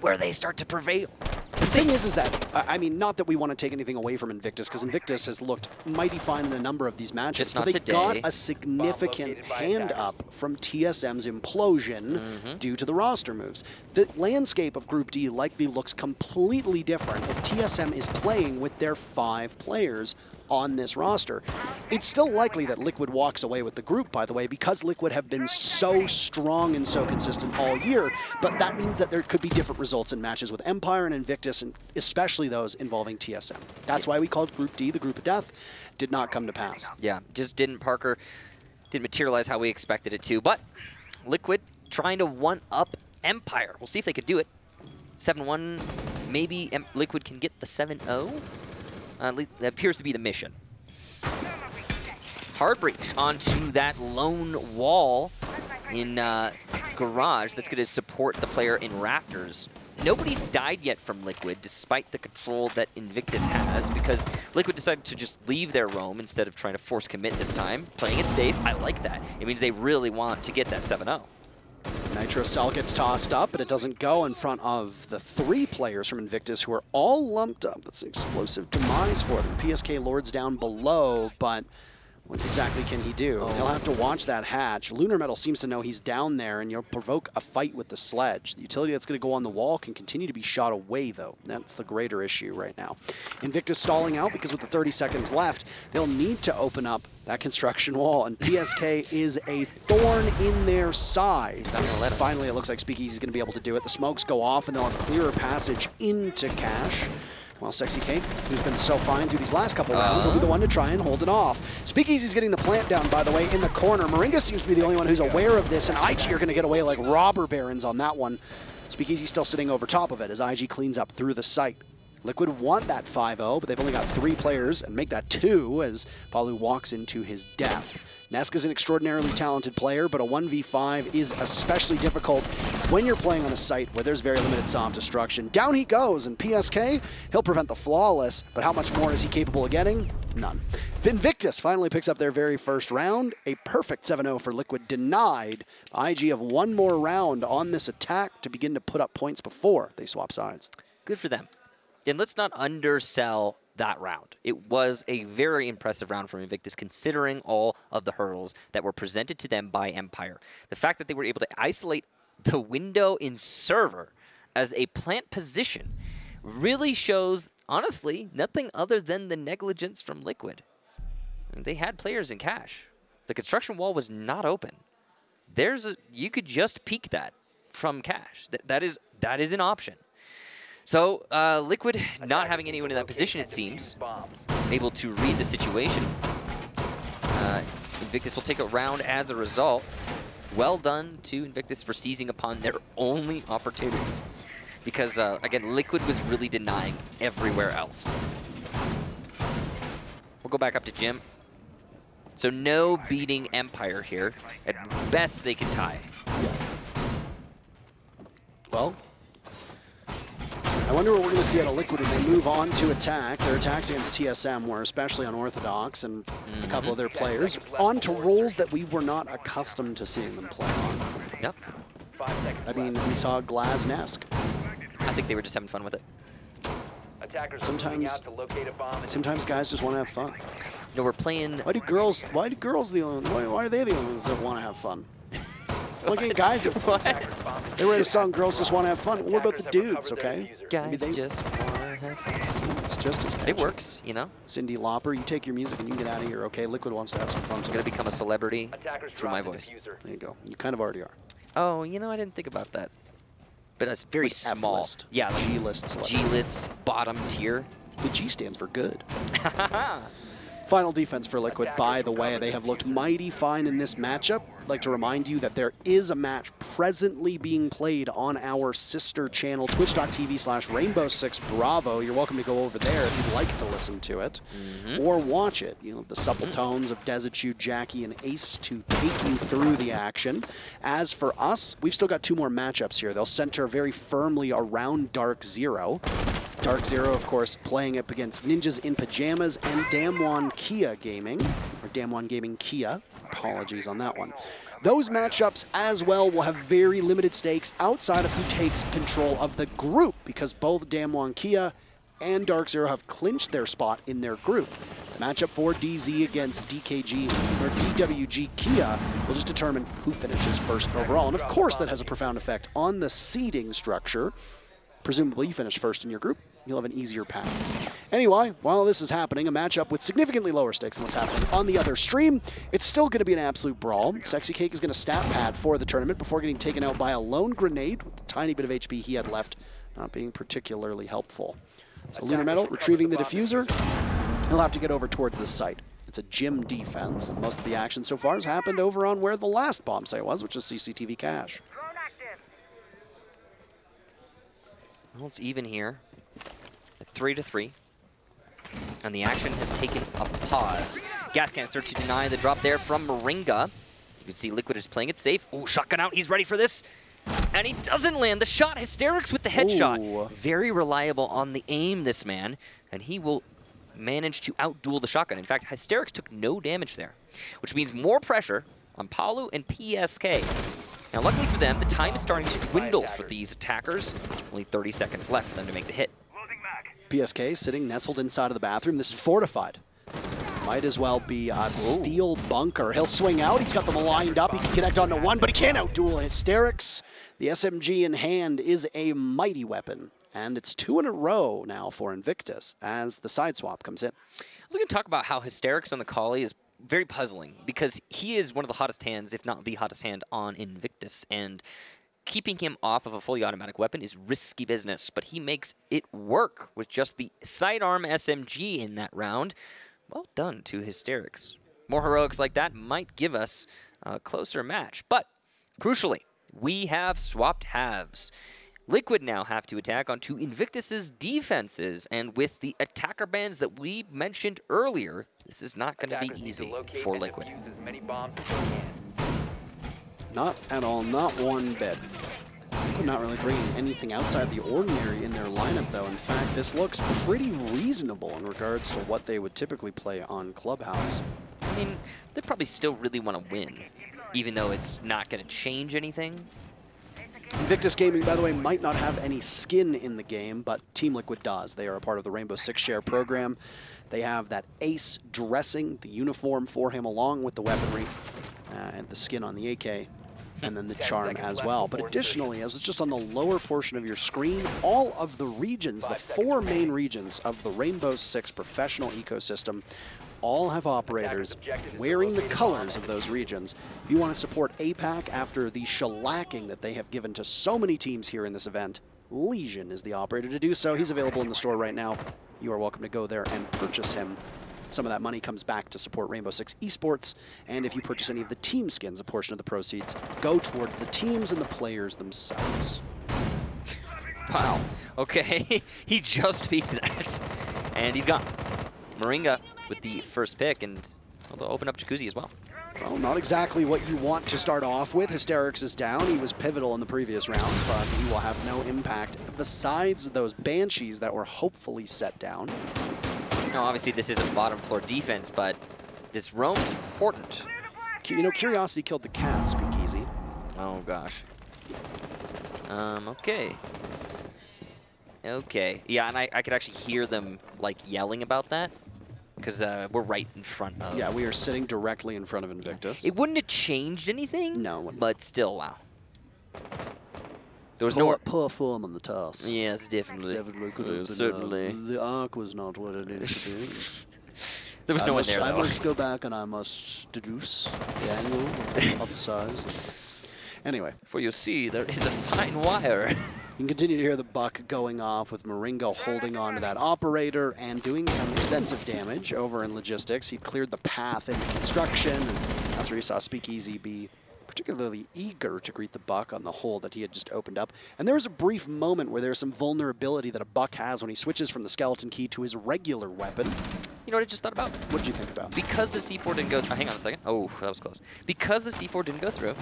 where they start to prevail. The thing is that, I mean, not that we want to take anything away from Invictus, because Invictus has looked mighty fine in a number of these matches, but they got a significant hand up from TSM's implosion due to the roster moves. The landscape of Group D likely looks completely different if TSM is playing with their 5 players on this roster. It's still likely that Liquid walks away with the group, by the way, because Liquid have been so strong and so consistent all year, but that means that there could be different results in matches with Empire and Invictus, and especially those involving TSM. That's why we called Group D the Group of Death. Did not come to pass. Yeah, just didn't, Parker. Didn't materialize how we expected it to, but Liquid trying to one-up Empire. We'll see if they could do it. 7-1, maybe Liquid can get the 7-0. That appears to be the mission. Hard breach onto that lone wall in Garage that's going to support the player in Rafters. Nobody's died yet from Liquid, despite the control that Invictus has, because Liquid decided to just leave their roam instead of trying to force commit this time. Playing it safe, I like that. It means they really want to get that 7-0. Nitro Cell gets tossed up, but it doesn't go in front of the 3 players from Invictus who are all lumped up. That's an explosive demise for them. PSK Lord's down below, but what exactly can he do? He'll have to watch that hatch. Lunar Metal seems to know he's down there, and you'll provoke a fight with the sledge. The utility that's going to go on the wall can continue to be shot away, though. That's the greater issue right now. Invictus stalling out because with the 30 seconds left, they'll need to open up that construction wall, and PSK is a thorn in their side. Finally, it looks like Speakeasy is going to be able to do it. The smokes go off, and they'll have clearer passage into Cash. Well, Sexy Cake, who's been so fine through these last couple rounds, will be the one to try and hold it off. Speakeasy's getting the plant down, by the way, in the corner. Moringa seems to be the only one who's aware of this, and IG are going to get away like robber barons on that one. Speakeasy's still sitting over top of it as IG cleans up through the site. Liquid want that 5-0, but they've only got 3 players, and make that 2 as Palu walks into his death. Neska's an extraordinarily talented player, but a 1v5 is especially difficult when you're playing on a site where there's very limited soft destruction. Down he goes, and PSK, he'll prevent the flawless, but how much more is he capable of getting? None. Invictus finally picks up their very first round. A perfect 7-0 for Liquid denied. IG have one more round on this attack to begin to put up points before they swap sides. Good for them. And let's not undersell that round. It was a very impressive round from Invictus, considering all of the hurdles that were presented to them by Empire. The fact that they were able to isolate the window in server as a plant position really shows, honestly, nothing other than the negligence from Liquid. They had players in Cash. The construction wall was not open. You could just peek that from Cash. That is an option. So, Liquid not having anyone in that position, it seems, able to read the situation. Invictus will take a round as a result. well done to Invictus for seizing upon their only opportunity. Because, again, Liquid was really denying everywhere else. We'll go back up to Jim. So no beating Empire here. At best, they can tie. Yeah. Well, I wonder what we're going to see out of Liquid as they move on to attack. Their attacks against TSM were especially unorthodox, and a couple of their players on to roles that we were not accustomed to seeing them play on. Yep. I mean, we saw Glaznesk. I think they were just having fun with it. Sometimes guys just want to have fun. No, we're playing. Why are they the only, why are they the only ones that want to have fun? Look at guys have fun. They write a song, girls just want to have fun. What about the dudes, okay? Guys just want to have fun. It's just as catchy. It works, you know? Cyndi Lauper, you take your music and you get out of here, okay? Liquid wants to have some fun. I'm going to become a celebrity through my voice. There you go. You kind of already are. Oh, you know, I didn't think about that. But it's very like small. F-list. Yeah, like G-list. G-list, bottom tier. The G stands for good. Final defense for Liquid, by the way. They have looked mighty fine in this matchup. I'd like to remind you that there is a match presently being played on our sister channel, twitch.tv/Rainbow6Bravo. You're welcome to go over there if you'd like to listen to it or watch it. You know, the supple tones of Desichu, Jackie, and Ace to take you through the action. As for us, we've still got 2 more matchups here. They'll center very firmly around Dark Zero. Dark Zero, of course, playing up against Ninjas in Pajamas and Damwon Kia Gaming, or Damwon Gaming Kia. Apologies on that one. Those matchups as well will have very limited stakes outside of who takes control of the group, because both Damwon Kia and Dark Zero have clinched their spot in their group. The matchup for DZ against DKG or DWG Kia will just determine who finishes first overall. And of course that has a profound effect on the seeding structure. Presumably you finish first in your group, you'll have an easier path. Anyway, while this is happening, a matchup with significantly lower stakes than what's happening on the other stream, it's still going to be an absolute brawl. Sexy Cake is going to stat pad for the tournament before getting taken out by a lone grenade with the tiny bit of HP he had left, not being particularly helpful. So Lunar Metal retrieving the diffuser. He'll have to get over towards this site. It's a gym defense, and most of the action so far has happened over on where the last bomb site was, which is CCTV Cache. Well, it's even here at 3-3. And the action has taken a pause. Gas canister to deny the drop there from Moringa. You can see Liquid is playing it safe. Ooh, shotgun out. He's ready for this. And he doesn't land the shot. Hysterics with the headshot. Ooh. Very reliable on the aim, this man. And he will manage to outduel the shotgun. In fact, Hysterics took no damage there, which means more pressure on Palu and PSK. Now, luckily for them, the time is starting to dwindle for these attackers. Only 30 seconds left for them to make the hit. PSK sitting nestled inside of the bathroom. This is fortified. Might as well be a steel bunker. He'll swing out. He's got them lined up. He can connect onto one, but he can't outduel Hysterics. The SMG in hand is a mighty weapon. And it's 2 in a row now for Invictus as the side swap comes in. I was going to talk about how Hysterics on the Collie is very puzzling, because he is one of the hottest hands, if not the hottest hand, on Invictus, and keeping him off of a fully automatic weapon is risky business, but he makes it work with just the sidearm SMG in that round. Well done to Hysterics. More heroics like that might give us a closer match, but crucially, we have swapped halves. Liquid now have to attack onto Invictus's defenses, and with the attacker bans that we mentioned earlier, this is not going to be easy for Liquid. Not at all, not one bit. Liquid not really bringing anything outside the ordinary in their lineup, though. In fact, this looks pretty reasonable in regards to what they would typically play on Clubhouse. I mean, they probably still really want to win, even though it's not going to change anything. Invictus Gaming, by the way, might not have any skin in the game, but Team Liquid does. They are a part of the Rainbow Six Share program. They have that Ace dressing, the uniform for him, along with the weaponry, and the skin on the AK, and then the charm as well. But additionally, as it's just on the lower portion of your screen, all of the regions, the 4 main regions of the Rainbow Six professional ecosystem, all have operators wearing the colors of those regions. If you want to support APAC after the shellacking that they have given to so many teams here in this event, Legion is the operator to do so. He's available in the store right now. You are welcome to go there and purchase him Some of that money comes back to support Rainbow Six Esports, and if you purchase any of the team skins, a portion of the proceeds go towards the teams and the players themselves. Wow. Okay. He just peeked that. And he's gone. Moringa with the first pick, and they'll open up Jacuzzi as well. Well, not exactly what you want to start off with. Hysterics is down. He was pivotal in the previous round, but he will have no impact besides those Banshees that were hopefully set down. Now, obviously, this isn't bottom floor defense, but this roam is important. You know, Curiosity killed the cat, Speakeasy. Oh, gosh. Okay. Okay. Yeah, and I could actually hear them, like, yelling about that. Because we're right in front of... Yeah, we are sitting directly in front of Invictus. It wouldn't have changed anything. No, it wouldn't. But still, wow. There was no... Poor form on the toss. Yes, definitely. Certainly. The arc was not what it needed to be. There was no one there, though. I must go back and I must deduce the angle of the size. Anyway. For you see, there is a fine wire. You can continue to hear the buck going off with Moringa holding on to that operator and doing some extensive damage over in logistics. He cleared the path into construction, and that's where you saw Speakeasy be particularly eager to greet the buck on the hole that he had just opened up. And there was a brief moment where there's some vulnerability that a buck has when he switches from the skeleton key to his regular weapon. You know what I just thought about? What did you think about? Because the C4 didn't go through. Hang on a second. Oh, that was close. Because the C4 didn't go through,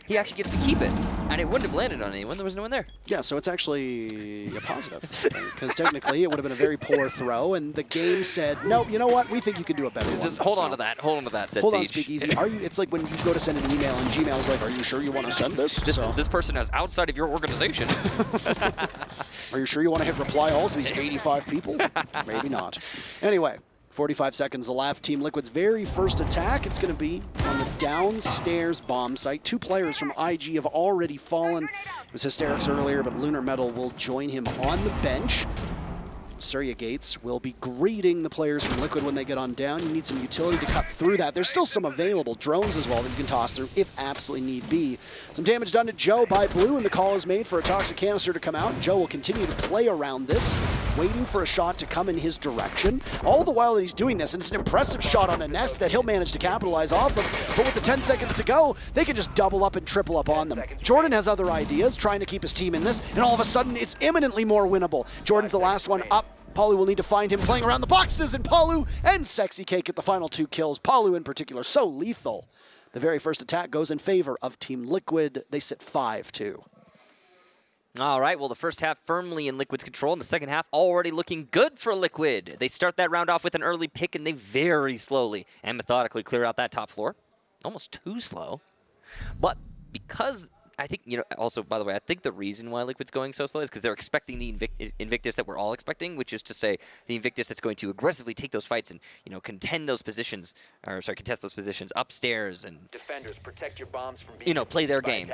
he actually gets to keep it. And it wouldn't have landed on anyone. There was no one there. Yeah, so it's actually a positive. Because technically, it would have been a very poor throw. And the game said, nope, you know what? We think you can do a better one. Just hold on to that. Hold on to that, said Hold on, Siege. Speakeasy. It's like when you go to send an email and Gmail's like, are you sure you want to send this? This person is outside of your organization. Are you sure you want to hit reply all to these 85 people? Maybe not. Anyway. 45 seconds left. Team Liquid's very first attack. It's going to be on the downstairs bomb site. 2 players from IG have already fallen. It was Hysterics earlier, but Lunar Metal will join him on the bench. Surya Gates will be greeting the players from Liquid when they get on down. You need some utility to cut through that. There's still some available drones as well that you can toss through if absolutely need be. Some damage done to Joe by Blue, and the call is made for a toxic canister to come out. Joe will continue to play around this, waiting for a shot to come in his direction. All the while that he's doing this, and it's an impressive shot on a nest that he'll manage to capitalize off of. But with the 10 seconds to go, they can just double up and triple up on them. Jordan has other ideas, trying to keep his team in this, and all of a sudden it's imminently more winnable. Jordan's the last one up. Palu will need to find him playing around the boxes, and Palu and Sexy Cake get the final 2 kills. Palu in particular, so lethal. The very first attack goes in favor of Team Liquid. They sit 5-2. All right, well, the first half firmly in Liquid's control, and the second half already looking good for Liquid. They start that round off with an early pick, and they very slowly and methodically clear out that top floor. Almost too slow. But because... I think, you know, also, by the way, I think the reason why Liquid's going so slow is because they're expecting the Invictus that we're all expecting, which is to say the Invictus that's going to aggressively take those fights and, you know, contest those positions upstairs and, defenders, protect your bombs from being, you know, play their game.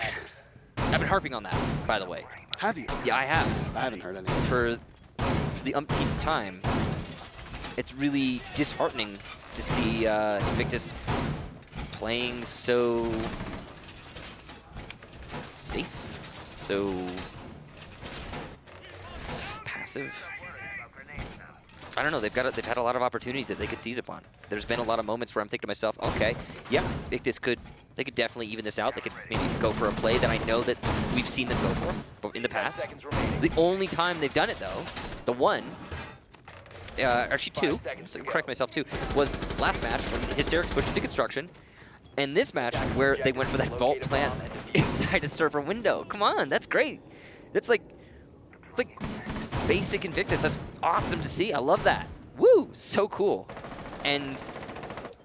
I've been harping on that, by the way. Have you? Yeah, I have. I haven't heard anything. For the umpteenth time, it's really disheartening to see Invictus playing so... safe, so passive. I don't know. They've had a lot of opportunities that they could seize upon. There's been a lot of moments where I'm thinking to myself, okay, yeah, they could definitely even this out. They could maybe go for a play that I know that we've seen them go for in the past. The only time they've done it though, the one, actually 2, correct myself 2, was last match when Hysterics pushed into construction. And this match, where they went for that vault plant inside a server window. Come on, that's great. It's like basic Invictus. That's awesome to see. I love that. Woo, so cool. And,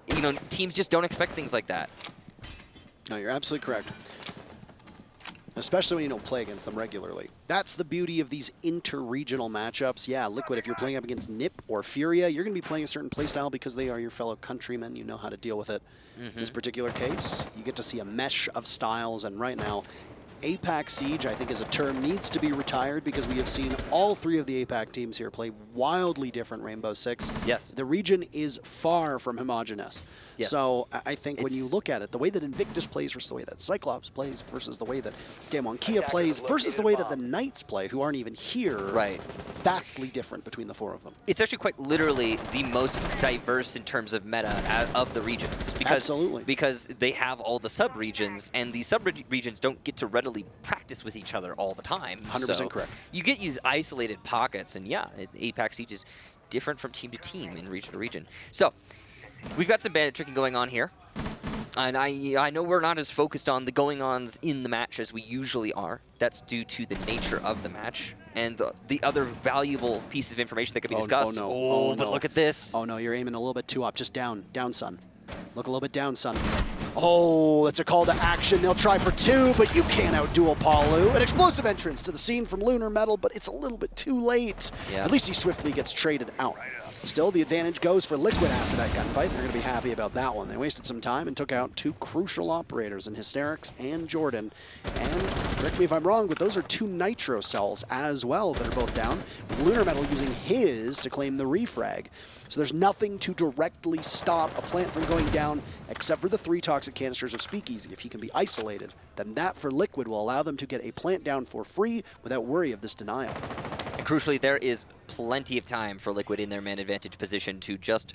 you know, teams just don't expect things like that. No, you're absolutely correct. Especially when you don't play against them regularly. That's the beauty of these inter-regional matchups. Yeah, Liquid, if you're playing up against NIP or Furia, you're going to be playing a certain playstyle because they are your fellow countrymen. You know how to deal with it. In this particular case, you get to see a mesh of styles, and right now, APAC Siege, I think, as a term, needs to be retired because we have seen all three of the APAC teams here play wildly different Rainbow Six. Yes. The region is far from homogenous. Yes. So I think when you look at it, the way that Invictus plays versus the way that Cyclops plays versus the way that Kia plays versus the way that the Knights play, who aren't even here, right, vastly different between the four of them. It's actually quite literally the most diverse in terms of meta of the regions. Because, Absolutely. Because they have all the sub-regions, and these sub-regions don't get to readily practice with each other all the time. 100% so correct. You get these isolated pockets, and yeah, APAC Siege is different from team to team and region to region. So, we've got some bandit tricking going on here. And I know we're not as focused on the going-ons in the match as we usually are. That's due to the nature of the match and the other valuable piece of information that could be discussed. Oh, no. Oh, Oh, but no. look at this. Oh, no, you're aiming a little bit too up. Just down. Down, son. Look a little bit down, son. Oh, that's a call to action. They'll try for two, but you can't outduel Palu. An explosive entrance to the scene from Lunar Metal, but it's a little bit too late. Yeah. At least he swiftly gets traded out. Still, the advantage goes for Liquid after that gunfight. They're going to be happy about that one. They wasted some time and took out two crucial operators in Hysterics and Jordan. And, correct me if I'm wrong, but those are two Nitro cells as well that are both down. Lunar Metal using his to claim the refrag. So there's nothing to directly stop a plant from going down except for the 3 toxic canisters of Speakeasy. If he can be isolated, then that for Liquid will allow them to get a plant down for free without worry of this denial. And crucially, there is plenty of time for Liquid in their man advantage position to just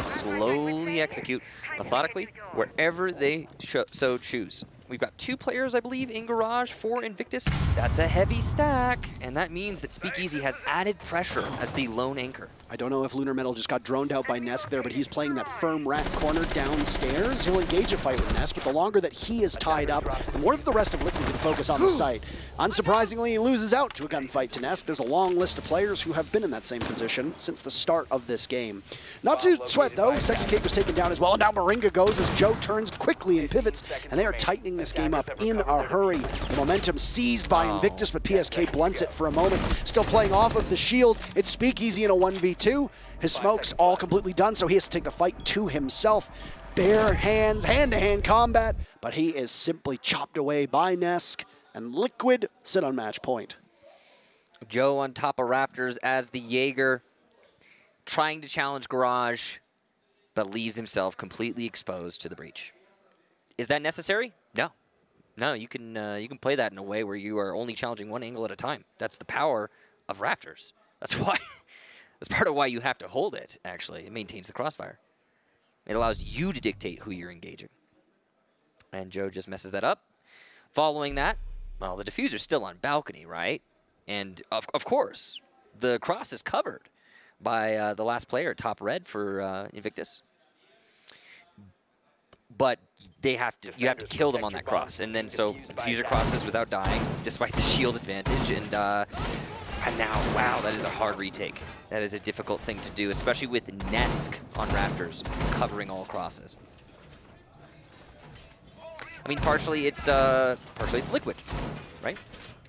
slowly execute methodically wherever they so choose. We've got 2 players, I believe, in Garage for Invictus. That's a heavy stack, and that means that Speakeasy has added pressure as the lone anchor. I don't know if Lunar Metal just got droned out by Nesk there, but he's playing that firm rat corner downstairs. He'll engage a fight with Nesk, but the longer that he is tied up, the more that the rest of Liquid can focus on the site. Unsurprisingly, he loses out to a gunfight to Nesk. There's a long list of players who have been in that same position since the start of this game. Not to sweat, though. Sexy Cake was taken down as well, and now Moringa goes as Joe turns quickly and pivots, and they are tightening this game up in a hurry. The momentum seized by Invictus, but PSK blunts it for a moment. Still playing off of the shield. It's Speakeasy in a 1v2. His smoke's all completely done, so he has to take the fight to himself. Bare hands, hand-to-hand combat, but he is simply chopped away by Nesk, and Liquid sit on match point. Joe on top of Raptors as the Jaeger, trying to challenge Garage, but leaves himself completely exposed to the breach. Is that necessary? No. No, you can play that in a way where you are only challenging one angle at a time. That's the power of Raptors. That's why. That's part of why you have to hold it, actually. It maintains the crossfire. It allows you to dictate who you're engaging. And Joe just messes that up. Following that, well, the diffuser's still on balcony, right? And, of course, the cross is covered by the last player, top red for Invictus. But you have to kill them on that cross. And then so the diffuser crosses without dying, despite the shield advantage. And now, wow, that is a hard retake. That is a difficult thing to do, especially with Nesk on Raptors covering all crosses. I mean, partially it's Liquid, right?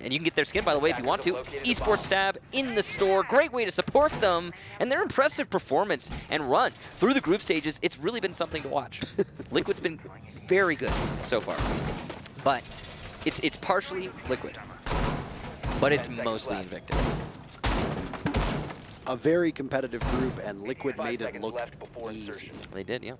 And you can get their skin, by the way, if you want to. Esports Stab in the store. Great way to support them. And their impressive performance and run through the group stages, it's really been something to watch. Liquid's been very good so far. But it's partially Liquid. But it's mostly Invictus. A very competitive group, and Liquid made it look easy. They did, yeah.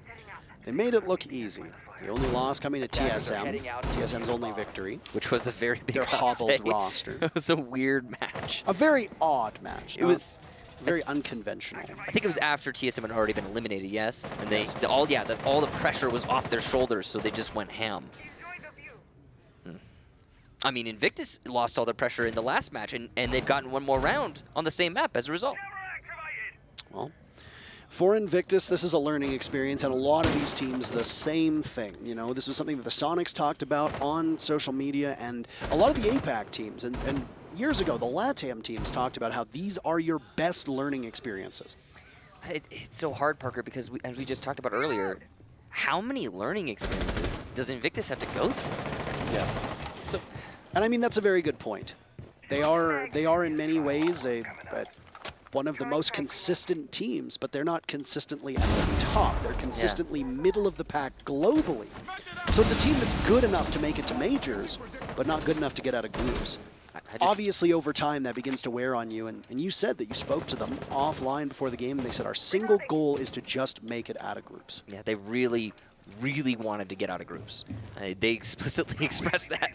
They made it look easy. The only loss coming to TSM. TSM's only victory. Which was a very big Their hobbled upset. roster. It was a weird match. A very odd match. It was very unconventional. I think it was after TSM had already been eliminated, yes. And they all the pressure was off their shoulders, so they just went ham. I mean, Invictus lost all their pressure in the last match, and they've gotten one more round on the same map as a result. Well, for Invictus, this is a learning experience, and a lot of these teams, the same thing. You know, this was something that the Sonics talked about on social media, and a lot of the APAC teams, and years ago, the LATAM teams talked about how these are your best learning experiences. It's so hard, Parker, because as we just talked about earlier, how many learning experiences does Invictus have to go through? Yeah. So, and I mean, that's a very good point. They are in many ways one of the most consistent teams, but they're not consistently at the top. They're consistently middle of the pack globally. So it's a team that's good enough to make it to majors, but not good enough to get out of groups. Obviously, over time, that begins to wear on you, and you said that you spoke to them offline before the game, and they said, our single goal is to just make it out of groups. Yeah, they really wanted to get out of groups. They explicitly expressed that.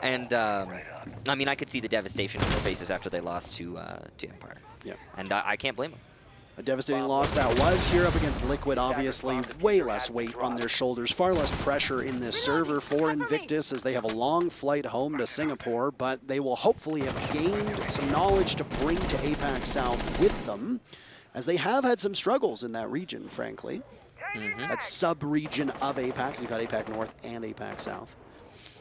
And, I mean, I could see the devastation on their faces after they lost to Empire. Yeah. And I can't blame them. A devastating loss that was here up against Liquid, obviously. Way less weight on their shoulders, far less pressure in this server for Invictus as they have a long flight home to Singapore, but they will hopefully have gained some knowledge to bring to APAC South with them, as they have had some struggles in that region, frankly. That sub-region of APAC, you've got APAC North and APAC South.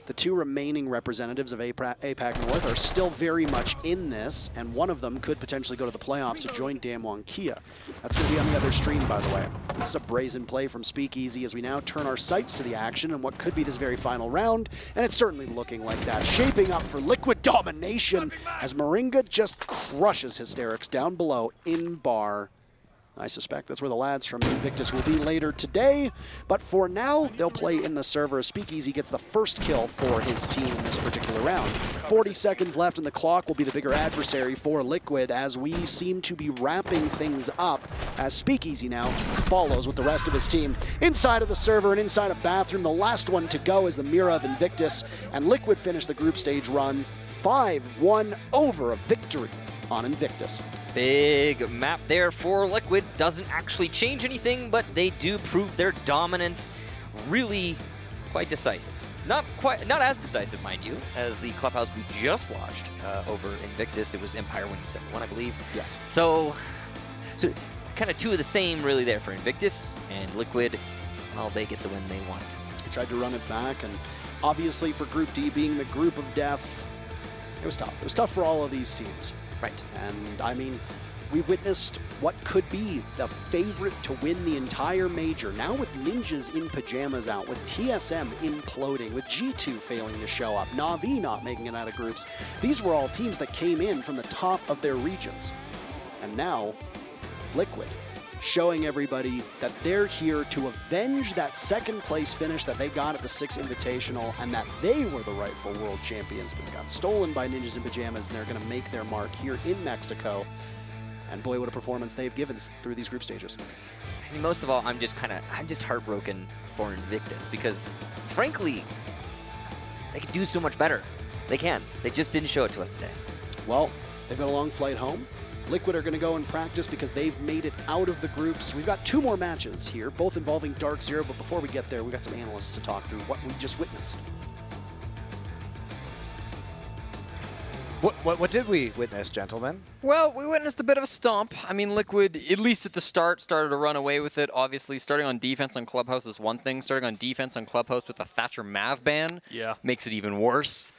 The two remaining representatives of APAC North are still very much in this, and one of them could potentially go to the playoffs to join Damwon Kia. That's going to be on the other stream, by the way. It's a brazen play from Speakeasy as we now turn our sights to the action and what could be this very final round, and it's certainly looking like that. Shaping up for Liquid domination as Moringa just crushes Hysterics down below in bar. I suspect that's where the lads from Invictus will be later today. But for now, they'll play in the server. Speakeasy gets the first kill for his team in this particular round. 40 seconds left, and the clock will be the bigger adversary for Liquid as we seem to be wrapping things up as Speakeasy now follows with the rest of his team. Inside of the server and inside a bathroom, the last one to go is the Mira of Invictus, and Liquid finished the group stage run 5-1 over a victory on Invictus. Big map there for Liquid. Doesn't actually change anything, but they do prove their dominance. Really quite decisive. Not as decisive, mind you, as the Clubhouse we just watched over Invictus. It was Empire winning 7-1, I believe. Yes. So kind of two of the same really there for Invictus, and Liquid, well, they get the win they want. They tried to run it back, and obviously for Group D being the group of death, it was tough. It was tough for all of these teams. Right. And, I mean, we witnessed what could be the favorite to win the entire major. Now with Ninjas in pajamas out, with TSM imploding, with G2 failing to show up, Na'Vi not making it out of groups. These were all teams that came in from the top of their regions. And now, Liquid showing everybody that they're here to avenge that second place finish that they got at the 6 Invitational, and that they were the rightful world champions, but they got stolen by Ninjas in Pajamas, and they're going to make their mark here in Mexico. And boy, what a performance they've given through these group stages. I mean, most of all, I'm just heartbroken for Invictus because, frankly, they could do so much better. They can. They just didn't show it to us today. Well, they've got a long flight home. Liquid are going to go and practice because they've made it out of the groups. We've got 2 more matches here, both involving Dark Zero, but before we get there, we've got some analysts to talk through what we just witnessed. What did we witness, gentlemen? Well, we witnessed a bit of a stomp. I mean, Liquid, at least at the start, started to run away with it. Obviously, starting on defense on Clubhouse is one thing. Starting on defense on Clubhouse with a Thatcher Mav ban makes it even worse.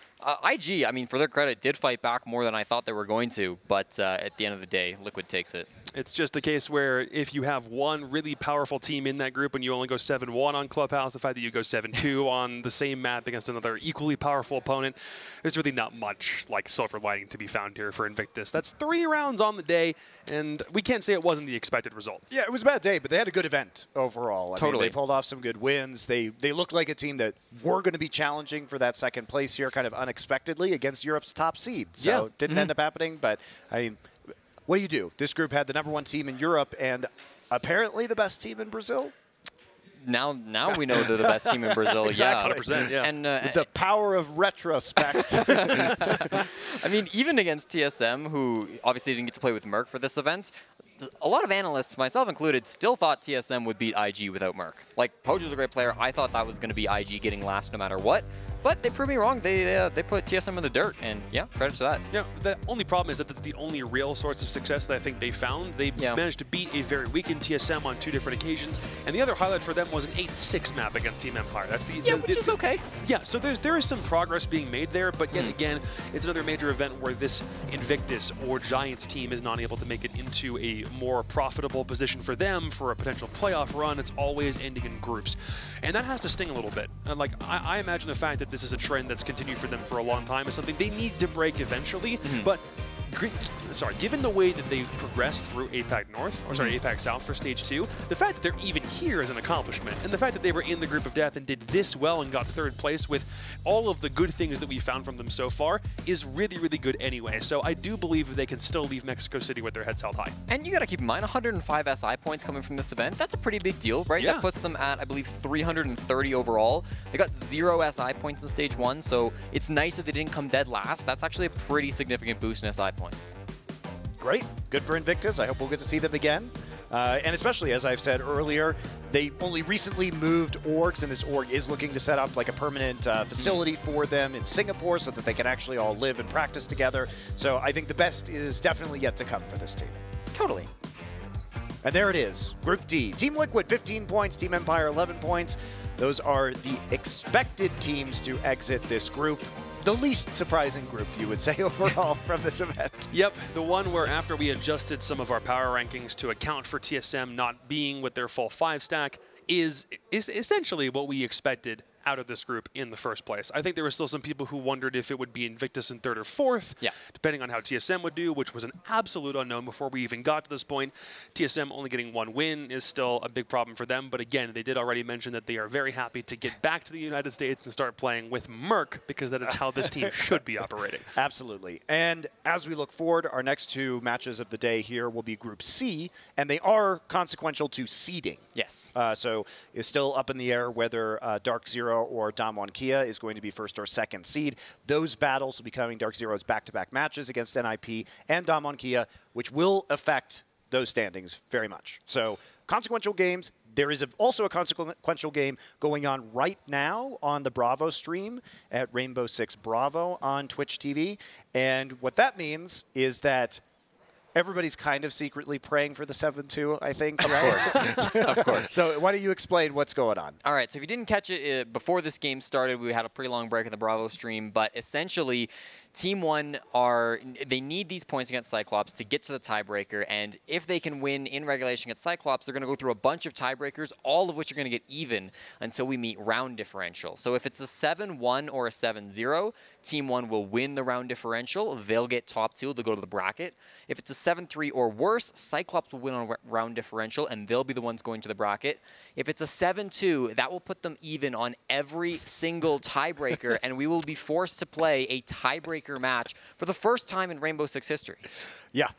IG, I mean, for their credit, did fight back more than I thought they were going to, but at the end of the day, Liquid takes it. It's just a case where if you have one really powerful team in that group and you only go 7-1 on Clubhouse, the fact that you go 7-2 on the same map against another equally powerful opponent, there's really not much like silver lining to be found here for Invictus. That's 3 rounds on the day, and we can't say it wasn't the expected result. Yeah, it was a bad day, but they had a good event overall. I mean, they pulled off some good wins. They looked like a team that were going to be challenging for that second place here kind of unexpectedly against Europe's top seed. So it didn't end up happening, but I mean, what do you do? This group had the #1 team in Europe and apparently the best team in Brazil. Now we know they're the best team in Brazil. Exactly. 100%, yeah. And with the power of retrospect. I mean, even against TSM, who obviously didn't get to play with Merc for this event, a lot of analysts, myself included, still thought TSM would beat IG without Merc. Like, Pojo's a great player. I thought that was going to be IG getting last no matter what. But they proved me wrong. They put TSM in the dirt, and yeah, credit to that. Yeah, the only problem is that that's the only real source of success that I think they found. They managed to beat a very weakened TSM on 2 different occasions, and the other highlight for them was an 8-6 map against Team Empire. That's which is okay. Yeah, so there is some progress being made there, but yet again, it's another major event where this Invictus or Giants team is not able to make it into a more profitable position for them for a potential playoff run. It's always ending in groups, and that has to sting a little bit. Like, I imagine the fact that this is a trend that's continued for them for a long time is something they need to break eventually, but given the way that they've progressed through APAC North, or sorry, APAC South for Stage 2, the fact that they're even here is an accomplishment. And the fact that they were in the group of death and did this well and got 3rd place with all of the good things that we found from them so far is really, really good anyway. So I do believe that they can still leave Mexico City with their heads held high. And you got to keep in mind, 105 SI points coming from this event. That's a pretty big deal, right? Yeah. That puts them at, I believe, 330 overall. They got 0 SI points in Stage 1, so it's nice that they didn't come dead last. That's actually a pretty significant boost in SI points. Great. Good for Invictus. I hope we'll get to see them again. And especially, as I've said earlier, they only recently moved orgs, and this org is looking to set up like a permanent facility for them in Singapore so that they can actually all live and practice together. So I think the best is definitely yet to come for this team. Totally. And there it is. Group D. Team Liquid, 15 points. Team Empire, 11 points. Those are the expected teams to exit this group. The least surprising group, you would say, overall from this event. Yep, the one where after we adjusted some of our power rankings to account for TSM not being with their full 5 stack is essentially what we expected out of this group in the first place. I think there were still some people who wondered if it would be Invictus in 3rd or 4th, depending on how TSM would do, which was an absolute unknown before we even got to this point. TSM only getting 1 win is still a big problem for them, but again, they did already mention that they are very happy to get back to the United States and start playing with Merc, because that is how this team should be operating. Absolutely. And as we look forward, our next 2 matches of the day here will be Group C, and they are consequential to seeding. Yes. So it's still up in the air whether Dark Zero or Damwon Kia is going to be 1st or 2nd seed. Those battles will be coming Dark Zero's back-to-back matches against NIP and Damwon Kia, which will affect those standings very much. So consequential games. There is also a consequential game going on right now on the Bravo stream at Rainbow Six Bravo on Twitch TV. And what that means is that everybody's kind of secretly praying for the 7-2, I think. Of course. Of course. So why don't you explain what's going on? All right, so if you didn't catch it before this game started, we had a pretty long break in the Bravo stream, but essentially Team 1 they need these points against Cyclops to get to the tiebreaker, and if they can win in regulation against Cyclops, they're going to go through a bunch of tiebreakers, all of which are going to get even until we meet round differential. So if it's a 7-1 or a 7-0, Team 1 will win the round differential. They'll get top 2. They'll go to the bracket. If it's a 7-3 or worse, Cyclops will win on round differential, and they'll be the ones going to the bracket. If it's a 7-2, that will put them even on every single tiebreaker, and we will be forced to play a tiebreaker match for the first time in Rainbow Six history. Yeah.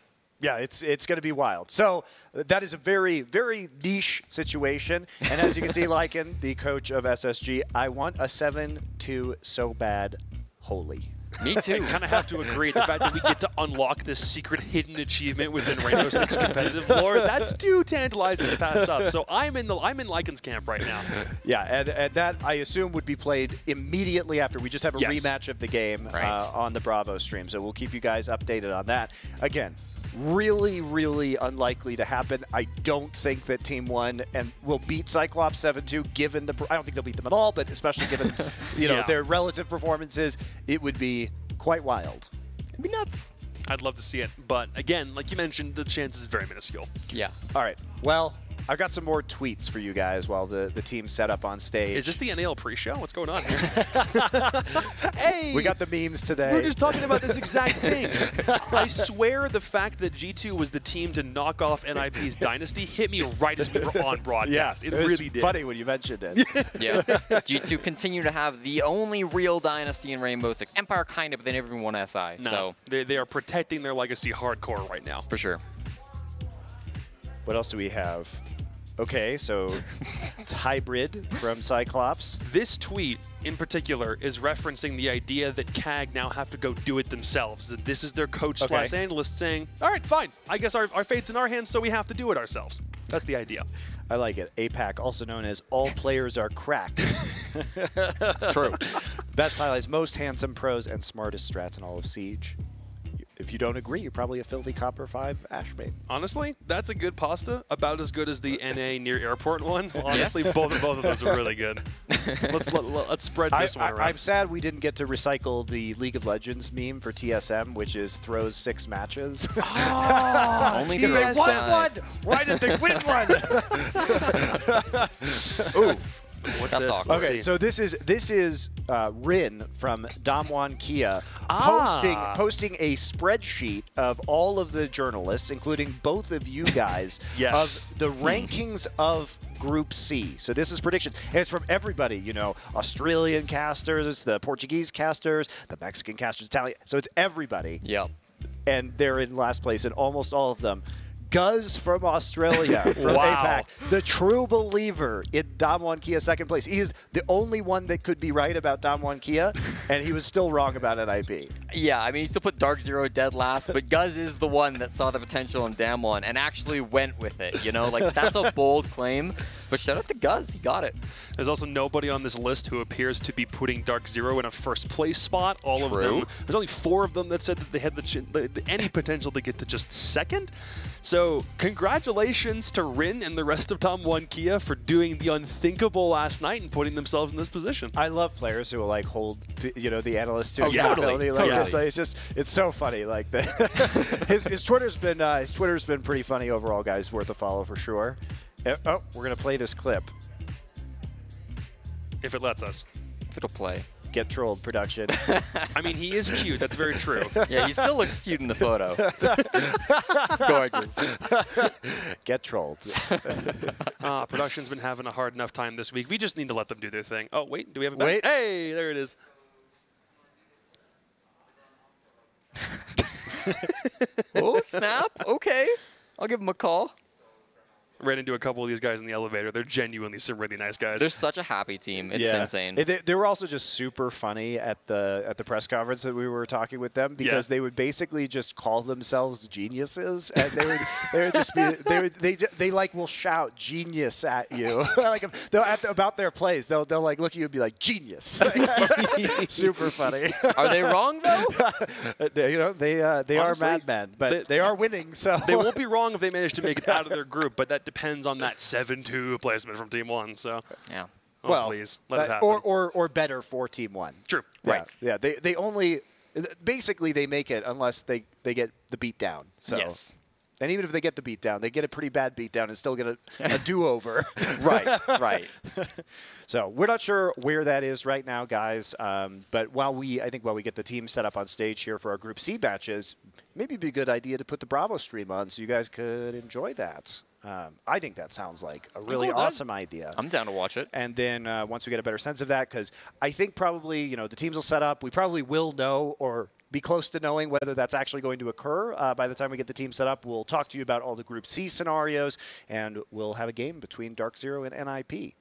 Yeah, it's going to be wild. So that is a very, very niche situation. And as you can see, Lycan, the coach of SSG, I want a 7-2 so bad. Holy. Me too. I kind of have to agree. The fact that we get to unlock this secret hidden achievement within Rainbow Six competitive lore, that's too tantalizing to pass up. So I'm in Lycan's camp right now. Yeah, and that, I assume, would be played immediately after we just have a rematch of the game on the Bravo stream. So we'll keep you guys updated on that. Again, really, really unlikely to happen. I don't think that Team 1 will beat Cyclops 7-2, given the... I don't think they'll beat them at all, but especially given their relative performances, it would be quite wild. It'd be nuts. I'd love to see it. But again, like you mentioned, the chance is very minuscule. Yeah. All right. Well, I've got some more tweets for you guys while the team set up on stage. Is this the NAL pre-show? What's going on here? Hey! We got the memes today. We're just talking about this exact thing. I swear the fact that G2 was the team to knock off NIP's Dynasty hit me right as we were on broadcast. Yeah, it really did. Funny when you mentioned it. Yeah. G2 continue to have the only real Dynasty in Rainbow Six. Empire kind of, but they never even won SI. No, so they are protecting their legacy hardcore right now. For sure. What else do we have? Okay, so it's Hybrid from Cyclops. This tweet in particular is referencing the idea that CAG now have to go do it themselves. That this is their coach / analyst saying, all right, fine. I guess our fate's in our hands, so we have to do it ourselves. That's the idea. I like it. APAC, also known as all players are cracked. True. Best highlights, most handsome pros and smartest strats in all of Siege. If you don't agree, you're probably a filthy Copper 5 Ashmate. Honestly, that's a good pasta. About as good as the NA near airport one. Honestly, both of those are really good. Let's spread this one around. I'm sad we didn't get to recycle the League of Legends meme for TSM, which is throws 6 matches. Oh, only because they won one. Why did they win one? Ooh. What's That's this? awkward. Let's Okay, see. so this is Rin from Damwon Kia posting a spreadsheet of all of the journalists, including both of you guys, Yes. of the rankings of Group C. So this is predictions, and it's from everybody. You know, Australian casters, the Portuguese casters, the Mexican casters, Italian. So it's everybody, Yep. and they're in last place in almost all of them. Guz from Australia, from Wow. APAC, the true believer in Damwon Kia second place. He is the only one that could be right about Damwon Kia, and he was still wrong about NIP. Yeah, I mean, he still put Dark Zero dead last, but Guz is the one that saw the potential in Damwon and actually went with it, you know? Like, that's a bold claim, but shout out to Guz. He got it. There's also nobody on this list who appears to be putting Dark Zero in a first place spot. All of True. them. There's only 4 of them that said that they had any potential to get to just second. So congratulations to Rin and the rest of Damwon Kia for doing the unthinkable last night and putting themselves in this position. I love players who will like hold, the analysts to Oh, yeah, accountability like totally. this. Like, it's so funny. Like his Twitter's been pretty funny overall, guys. Worth a follow for sure. Oh, we're gonna play this clip. If it lets us. If it'll play. Get trolled, production. I mean, he is cute. That's very true. Yeah, he still looks cute in the photo. Gorgeous. Get trolled. Production's been having a hard enough time this week. We just need to let them do their thing. Oh, wait. Do we have a bet? Wait. Hey, there it is. Oh, snap. Okay. I'll give him a call. Ran into a couple of these guys in the elevator. They're genuinely some really nice guys. They're such a happy team. It's insane. They were also just super funny at the press conference that we were talking with them because they would basically just call themselves geniuses, and they would just be they like will shout genius at you like about their plays. They'll like look at you and be like genius. Super funny. Are they wrong though? They are Honestly, madmen, but they are winning. So They won't be wrong if they manage to make it out of their group, but that depends on that 7-2 placement from Team 1. So, Yeah. oh, please, let it happen. or better for Team 1. True. Right. Yeah. They only basically they make it unless they get the beat down. So. Yes. And even if they get the beat down, they get a pretty bad beat down and still get a do-over. Right. So we're not sure where that is right now, guys. But while we get the team set up on stage here for our Group C matches, maybe it'd be a good idea to put the Bravo stream on so you guys could enjoy that. I think that sounds like a really awesome idea. I'm down to watch it. And then once we get a better sense of that, because I think probably, the teams will set up. We probably will know or be close to knowing whether that's actually going to occur. By the time we get the team set up, we'll talk to you about all the Group C scenarios, and we'll have a game between Dark Zero and NIP.